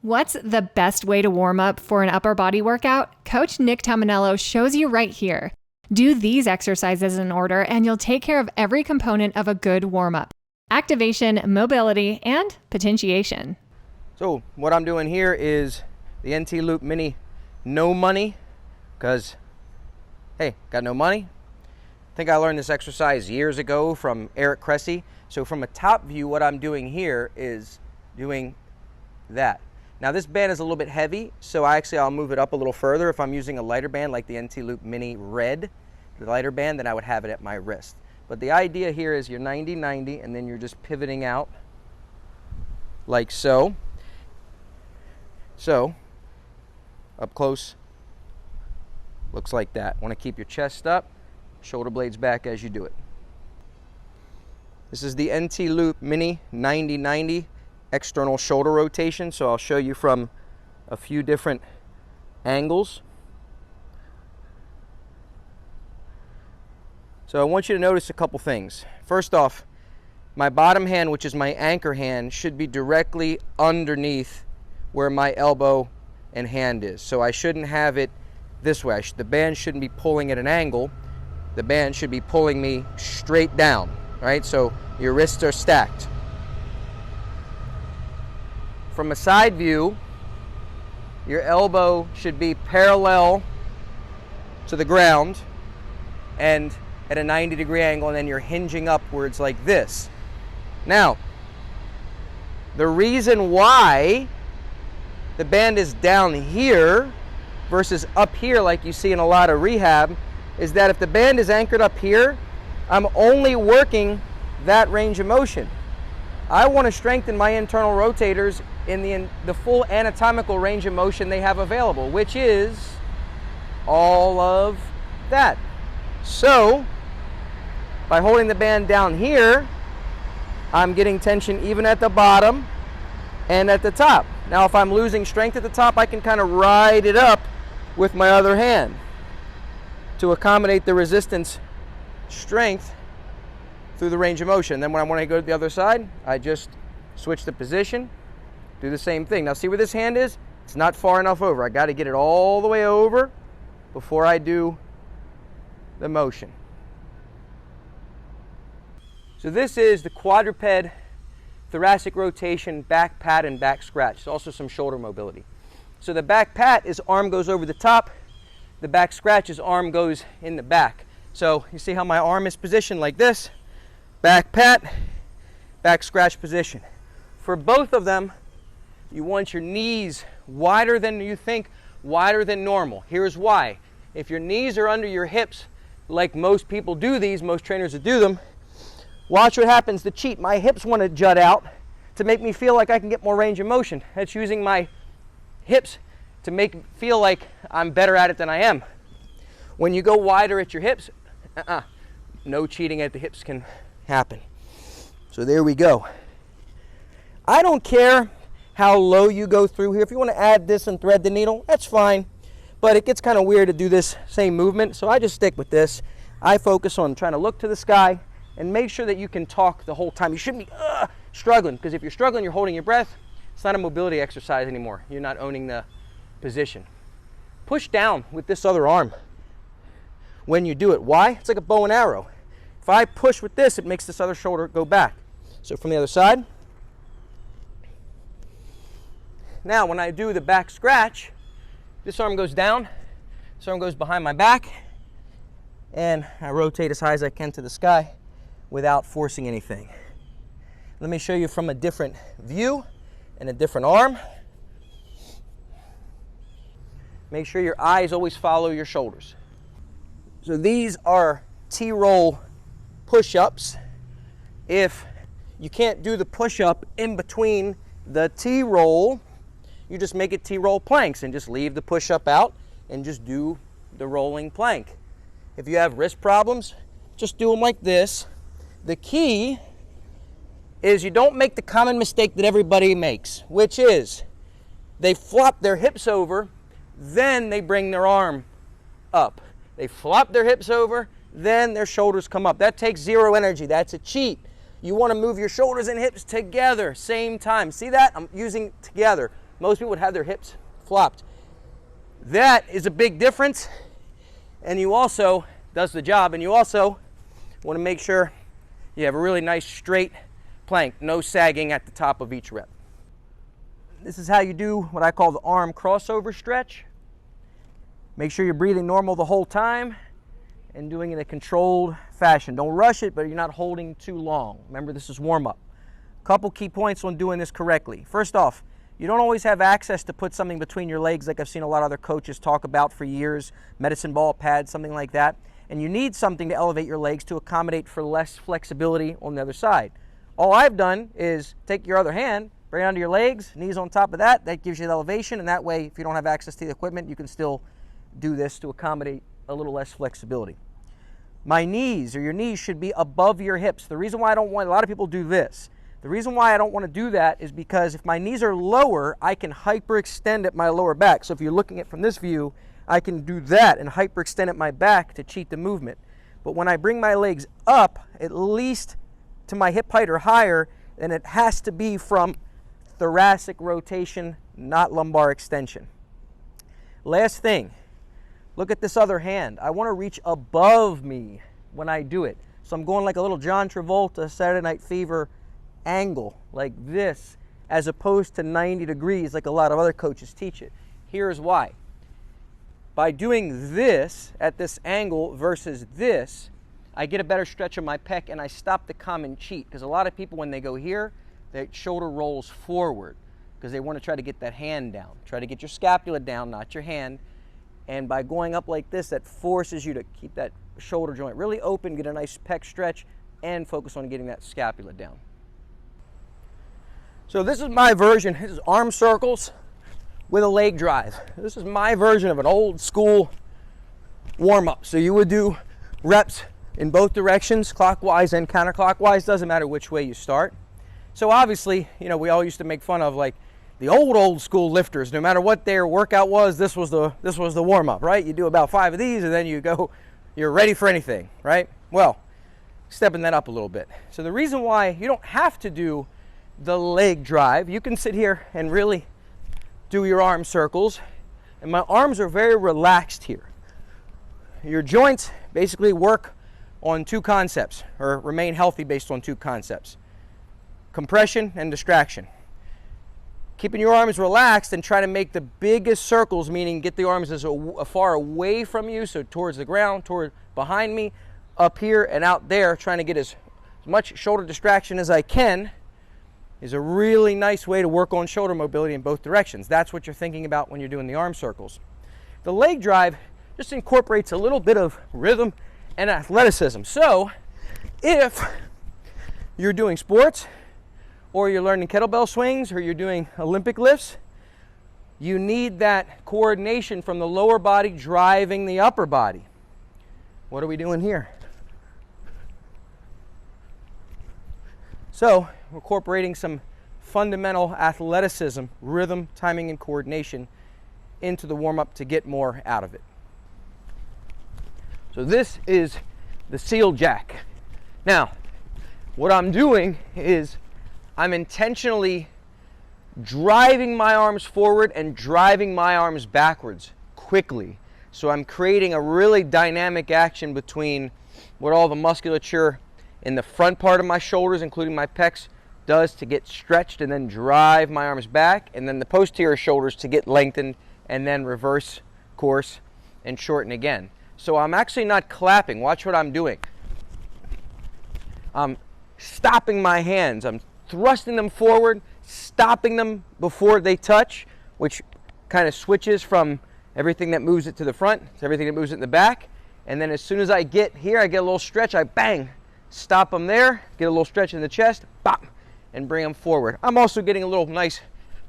What's the best way to warm up for an upper body workout? Coach Nick Tumminello shows you right here. Do these exercises in order and you'll take care of every component of a good warm-up: activation, mobility, and potentiation. So what I'm doing here is the NT Loop Mini no money, because, hey, got no money. I think I learned this exercise years ago from Eric Cressy. So from a top view, what I'm doing here is doing that. Now this band is a little bit heavy, so I'll move it up a little further. If I'm using a lighter band like the NT Loop Mini Red, the lighter band, then I would have it at my wrist. But the idea here is you're 90-90, and then you're just pivoting out like so. So, up close, looks like that. Want to keep your chest up, shoulder blades back as you do it. This is the NT Loop Mini 90-90 external shoulder rotation, so I'll show you from a few different angles. So I want you to notice a couple things. First off, my bottom hand, which is my anchor hand, should be directly underneath where my elbow and hand is. So I shouldn't have it this way. The band shouldn't be pulling at an angle. The band should be pulling me straight down, right? So your wrists are stacked. From a side view, your elbow should be parallel to the ground and at a 90-degree angle, and then you're hinging upwards like this. Now, the reason why the band is down here versus up here like you see in a lot of rehab is that if the band is anchored up here, I'm only working that range of motion. I want to strengthen my internal rotators in the full anatomical range of motion they have available, which is all of that. So, by holding the band down here, I'm getting tension even at the bottom and at the top. Now, if I'm losing strength at the top, I can kind of ride it up with my other hand to accommodate the resistance strength through the range of motion. Then when I want to go to the other side, I just switch the position, do the same thing. Now see where this hand is? It's not far enough over. I got to get it all the way over before I do the motion. So this is the quadruped thoracic rotation, back pat and back scratch. There's also some shoulder mobility. So the back pat is arm goes over the top. The back scratch is arm goes in the back. So you see how my arm is positioned like this? Back pat, back scratch position. For both of them, you want your knees wider than you think, wider than normal. Here's why. If your knees are under your hips, like most people do these, most trainers that do them, watch what happens to cheat. My hips want to jut out to make me feel like I can get more range of motion. That's using my hips to make me feel like I'm better at it than I am. When you go wider at your hips, no cheating at the hips can happen. So there we go. I don't care how low you go through here. If you want to add this and thread the needle, that's fine. But it gets kind of weird to do this same movement, so I just stick with this. I focus on trying to look to the sky and make sure that you can talk the whole time. You shouldn't be struggling, because if you're struggling, you're holding your breath. It's not a mobility exercise anymore. You're not owning the position. Push down with this other arm when you do it. Why? It's like a bow and arrow. If I push with this, it makes this other shoulder go back. So from the other side. Now when I do the back scratch, this arm goes down, this arm goes behind my back, and I rotate as high as I can to the sky without forcing anything. Let me show you from a different view and a different arm. Make sure your eyes always follow your shoulders. So these are T-roll push-ups. If you can't do the push-up in between the T-roll, you just make it T-roll planks and just leave the push-up out and just do the rolling plank. If you have wrist problems, just do them like this. The key is you don't make the common mistake that everybody makes, which is they flop their hips over, then they bring their arm up. They flop their hips over, then their shoulders come up. That takes zero energy. That's a cheat. You want to move your shoulders and hips together, same time. See that? I'm using together. Most people would have their hips flopped. That is a big difference, and you also, does the job, and you also want to make sure you have a really nice straight plank, no sagging at the top of each rep. This is how you do what I call the arm crossover stretch. Make sure you're breathing normal the whole time and doing it in a controlled fashion. Don't rush it, but you're not holding too long. Remember, this is warm-up. Couple key points on doing this correctly. First off, you don't always have access to put something between your legs like I've seen a lot of other coaches talk about for years, medicine ball pads, something like that. And you need something to elevate your legs to accommodate for less flexibility on the other side. All I've done is take your other hand, bring it onto your legs, knees on top of that. That gives you the elevation, and that way, if you don't have access to the equipment, you can still do this to accommodate a little less flexibility. My knees, or your knees, should be above your hips. The reason why I don't want, a lot of people do this. The reason why I don't want to do that is because if my knees are lower, I can hyperextend at my lower back. So if you're looking at from this view, I can do that and hyperextend at my back to cheat the movement. But when I bring my legs up, at least to my hip height or higher, then it has to be from thoracic rotation, not lumbar extension. Last thing, look at this other hand. I want to reach above me when I do it. So I'm going like a little John Travolta Saturday Night Fever angle, like this, as opposed to 90 degrees like a lot of other coaches teach it. Here's why. By doing this at this angle versus this, I get a better stretch of my pec and I stop the common cheat. Because a lot of people, when they go here, their shoulder rolls forward because they want to try to get that hand down. Try to get your scapula down, not your hand. And by going up like this, that forces you to keep that shoulder joint really open, get a nice pec stretch, and focus on getting that scapula down. So this is my version. This is arm circles with a leg drive. This is my version of an old school warm-up. So you would do reps in both directions, clockwise and counterclockwise. Doesn't matter which way you start. So obviously, you know, we all used to make fun of like the old school lifters. No matter what their workout was, this was the warm-up, right? You do about 5 of these and then you go, you're ready for anything, right? Well, stepping that up a little bit. So the reason why you don't have to do the leg drive, you can sit here and really do your arm circles, and my arms are very relaxed here. Your joints basically work on 2 concepts, or remain healthy based on 2 concepts: compression and distraction. Keeping your arms relaxed and try to make the biggest circles, meaning get the arms as far away from you, so towards the ground, toward behind me, up here and out there, trying to get as much shoulder distraction as I can, is a really nice way to work on shoulder mobility in both directions. That's what you're thinking about when you're doing the arm circles. The leg drive just incorporates a little bit of rhythm and athleticism. So if you're doing sports, or you're learning kettlebell swings, or you're doing Olympic lifts, you need that coordination from the lower body driving the upper body. What are we doing here? So we're incorporating some fundamental athleticism, rhythm, timing, and coordination into the warm-up to get more out of it. So this is the seal jack. Now, what I'm doing is I'm intentionally driving my arms forward and driving my arms backwards quickly. So I'm creating a really dynamic action between what all the musculature in the front part of my shoulders, including my pecs, does to get stretched and then drive my arms back, and then the posterior shoulders to get lengthened and then reverse course and shorten again. So I'm actually not clapping. Watch what I'm doing. I'm stopping my hands. I'm thrusting them forward, stopping them before they touch, which kind of switches from everything that moves it to the front to everything that moves it in the back. And then as soon as I get here, I get a little stretch, I bang, stop them there, get a little stretch in the chest, bop, and bring them forward. I'm also getting a little nice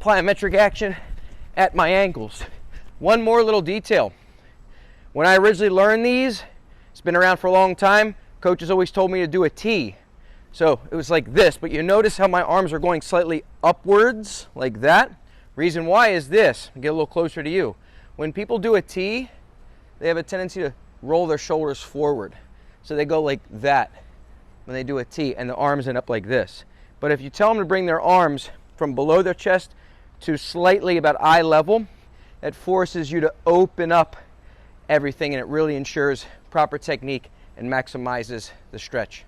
plyometric action at my ankles. One more little detail. When I originally learned these, it's been around for a long time, coaches always told me to do a T. So it was like this, but you notice how my arms are going slightly upwards, like that. Reason why is this. I'll get a little closer to you. When people do a T, they have a tendency to roll their shoulders forward. So they go like that when they do a T, and the arms end up like this. But if you tell them to bring their arms from below their chest to slightly about eye level. It forces you to open up everything, and it really ensures proper technique and maximizes the stretch.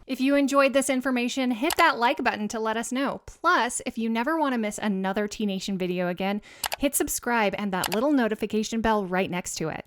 If you enjoyed this information, hit that like button to let us know. Plus, if you never want to miss another T-Nation video again, hit subscribe and that little notification bell right next to it.